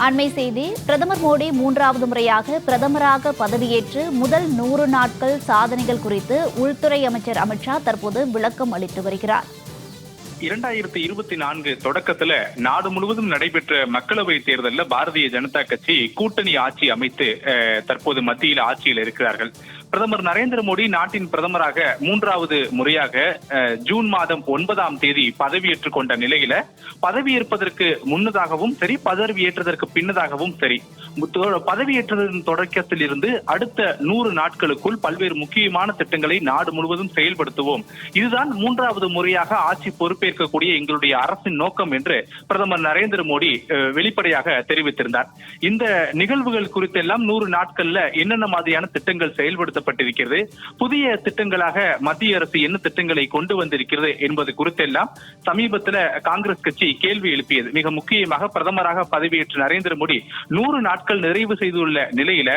அண்மை செய்தி. பிரதமர் மோடி 3வது முறையாக பிரதமராக பதவியேற்று முதல் 100 நாட்கள் சாதனைகள் குறித்து உள்துறை அமைச்சர் அமித்ஷா தற்போது விளக்கம் அளித்து வருகிறார். 2024 தொடக்கத்துல நாடு முழுவதும் நடைபெற்ற மக்களவை தேர்தலில் பாரதிய ஜனதா கட்சி கூட்டணி ஆட்சி அமைத்து தற்போது மத்தியில் ஆட்சியில் இருக்கிறார்கள். பிரதமர் நரேந்திர மோடி நாட்டின் பிரதமராக 3வது முறையாக ஜூன் மாதம் 9ஆம் தேதி பதவியேற்றுக் கொண்ட நிலையில பதவியேற்பதற்கு முன்னதாகவும் சரி, பதவியேற்றதற்கு பின்னதாகவும் சரி, பதவியேற்றதன் தொடக்கத்தில் இருந்து அடுத்த 100 நாட்களுக்குள் பல்வேறு முக்கியமான திட்டங்களை நாடு முழுவதும் செயல்படுத்துவோம், இதுதான் 3வது முறையாக ஆட்சி பொறுப்பேற்கக்கூடிய எங்களுடைய அரசின் நோக்கம் என்று பிரதமர் நரேந்திர மோடி வெளிப்படையாக தெரிவித்திருந்தார். இந்த நிகழ்வுகள் குறித்தெல்லாம் 100 நாட்கள்ல என்னென்ன மாதிரியான திட்டங்கள் செயல்படுத்தப்பட்டிருக்கிறது, புதிய திட்டங்களாக மத்திய அரசு என்ன திட்டங்களை கொண்டு வந்திருக்கிறது என்பது குறித்தெல்லாம் சமீபத்தில் காங்கிரஸ் கட்சி கேள்வி எழுப்பியது. மிக முக்கியமாக பிரதமராக பதவியேற்ற நரேந்திர மோடி 100 நாட்கள் நிறைவு செய்துள்ள நிலையில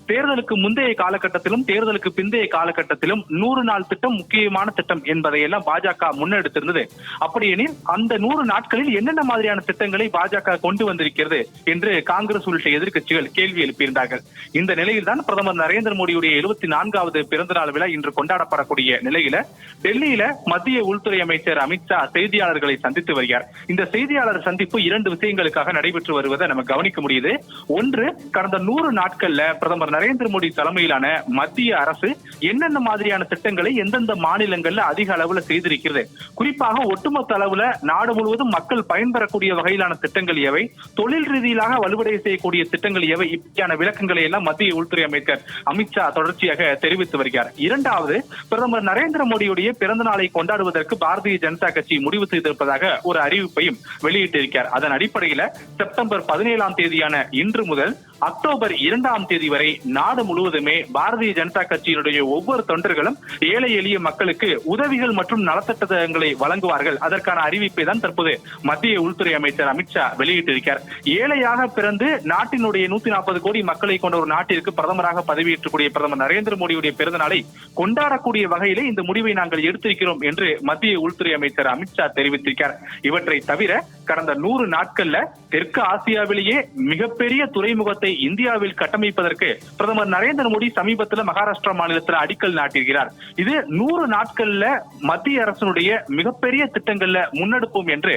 தேர்தலுக்கு முந்தைய காலகட்டத்திலும் தேர்தலுக்கு பிந்தைய காலகட்டத்திலும் 100 நாள் திட்டம் முக்கியமான திட்டம் என்பதையெல்லாம் பாஜக முன்னெடுத்திருந்தது. அப்படியெனில் அந்த 100 நாட்களில் என்னென்ன மாதிரியான திட்டங்களை பாஜக கொண்டு வந்திருக்கிறது என்று காங்கிரஸ் உள்ளிட்ட எதிர்க்கட்சிகள் கேள்வி எழுப்பியிருந்தார்கள். இந்த நிலையில்தான் பிரதமர் நரேந்திர மோடியுடைய 74வது பிறந்த நாள் விழா இன்று கொண்டாடப்படக்கூடிய நிலையில டெல்லியில மத்திய உள்துறை அமைச்சர் அமித்ஷா செய்தியாளர்களை சந்தித்து வருகிறார். இந்த செய்தியாளர் சந்திப்பு 2 விஷயங்களுக்காக நடைபெற்று வருவதை நம்ம கவனிக்க முடியுது. ஒன்று, கடந்த 100 நாட்கள்ல பிரதமர் நரேந்திர மோடி தலைமையிலான மத்திய அரசு என்னென்ன மாதிரியான திட்டங்களை எந்தெந்த மாநிலங்கள்ல அதிக அளவுல செய்திருக்கிறது, குறிப்பாக ஒட்டுமொத்த அளவுல நாடு முழுவதும் மக்கள் பயன்பெறக்கூடிய வகையிலான திட்டங்கள் எவை, தொழில் ரீதியிலாக வலுவடை செய்யக்கூடிய திட்டங்கள் எவை, இப்படியான விளக்கங்களை எல்லாம் மத்திய உள்துறை அமைச்சர் அமித்ஷா தொடர்ச்சியாக தெரிவித்து வருகிறார். இரண்டாவது, பிரதமர் நரேந்திர மோடியுடைய பிறந்த நாளை கொண்டாடுவதற்கு பாரதிய ஜனதா கட்சி முடிவு செய்திருப்பதாக ஒரு அறிவிப்பையும் வெளியிட்டிருக்கிறார். அதன் அடிப்படையில செப்டம்பர் 17ஆம் தேதியான இன்று முதல் அக்டோபர் 2ஆம் தேதி வரை நாடு முழுவதுமே பாரதிய ஜனதா கட்சியினுடைய ஒவ்வொரு தொண்டர்களும் ஏழை எளிய மக்களுக்கு உதவிகள் மற்றும் நலத்திட்டங்களை வழங்குவார்கள். அதற்கான அறிவிப்பை தான் தற்போது மத்திய உள்துறை அமைச்சர் அமித்ஷா வெளியிட்டிருக்கிறார். ஏழையாக பிறந்து நாட்டினுடைய 140 கோடி மக்களை கொண்ட ஒரு நாட்டிற்கு பிரதமராக பதவியேற்றக்கூடிய பிரதமர் நரேந்திர மோடியுடைய பிறந்த நாளை கொண்டாடக்கூடிய வகையிலே இந்த முடிவை நாங்கள் எடுத்திருக்கிறோம் என்று மத்திய உள்துறை அமைச்சர் அமித்ஷா தெரிவித்திருக்கிறார். இவற்றை தவிர கடந்த 100 நாட்கள்ல தெற்கு ஆசியாவிலேயே மிகப்பெரிய துறைமுகத்தை இந்தியாவில் கட்டமைப்பதற்கு பிரதமர் நரேந்திர மோடி சமீபத்தில் மகாராஷ்டிரா மாநிலத்தில் அடிக்கல் நாட்டியிருக்கிறார். இது 100 நாட்கள்ல மத்திய அரசினுடைய மிகப்பெரிய திட்டங்கள்ல முன்னெடுப்போம் என்று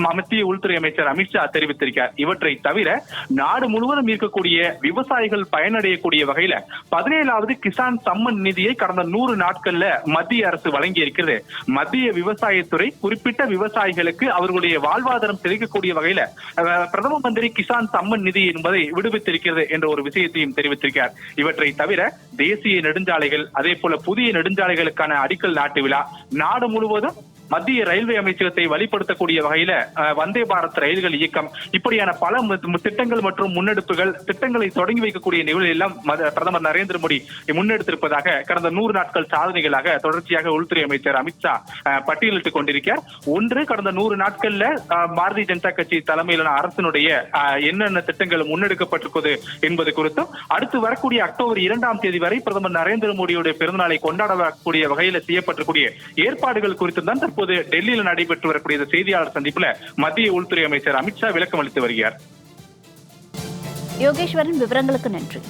மத்திய உள்துறை அமைச்சர் அமித்ஷா தெரிவித்திருக்கிறார். இவற்றை தவிர நாடு முழுவதும் இருக்கக்கூடிய விவசாயிகள் பயனடையக்கூடிய வகையில 17வது கிசான் சம்மன் நிதியை கடந்த 100 நாட்கள்ல மத்திய அரசு வழங்கி இருக்கிறது. மத்திய விவசாயத்துறை குறிப்பிட்ட விவசாயிகளுக்கு அவர்களுடைய வாழ்வாதாரம் செழிக்கக்கூடிய வகையில பிரதம மந்திரி கிசான் சம்மன் நிதி என்பதை விடுவித்திருக்கிறது என்ற ஒரு விஷயத்தையும் தெரிவித்திருக்கிறார். இவற்றை தவிர தேசிய நெடுஞ்சாலைகள், அதே போல புதிய நெடுஞ்சாலைகளுக்கான அடிக்கல் நாட்டு விழா, நாடு முழுவதும் மத்திய ரயில்வே அமைச்சகத்தை வழிபடுத்தக்கூடிய வகையில வந்தே பாரத் ரயில்கள் இயக்கம், இப்படியான பல திட்டங்கள் மற்றும் முன்னெடுப்புகள், திட்டங்களை தொடங்கி வைக்கக்கூடிய நிகழ்வு எல்லாம் பிரதமர் நரேந்திர மோடி முன்னெடுத்திருப்பதாக கடந்த 100 நாட்கள் சாதனைகளாக தொடர்ச்சியாக உள்துறை அமைச்சர் அமித்ஷா பட்டியலிட்டுக் கொண்டிருக்கிறார். ஒன்று, கடந்த 100 நாட்கள்ல பாரதிய ஜனதா கட்சி தலைமையிலான அரசினுடைய என்னென்ன திட்டங்கள் முன்னெடுக்கப்பட்டிருக்கிறது என்பது குறித்தும், அடுத்து வரக்கூடிய அக்டோபர் 2ஆம் தேதி வரை பிரதமர் நரேந்திர மோடியுடைய பிறந்தநாளை கொண்டாடக்கூடிய வகையில் செய்யப்பட்டிருக்கூடிய ஏற்பாடுகள் குறித்தும் தான் தற்போது டெல்லியில் நடைபெற்று வரக்கூடிய செய்தியாளர் சந்திப்புல மத்திய உள்துறை அமைச்சர் அமித்ஷா விளக்கம் அளித்து வருகிறார். யோகேஸ்வரன், விவரங்களுக்கு நன்றி.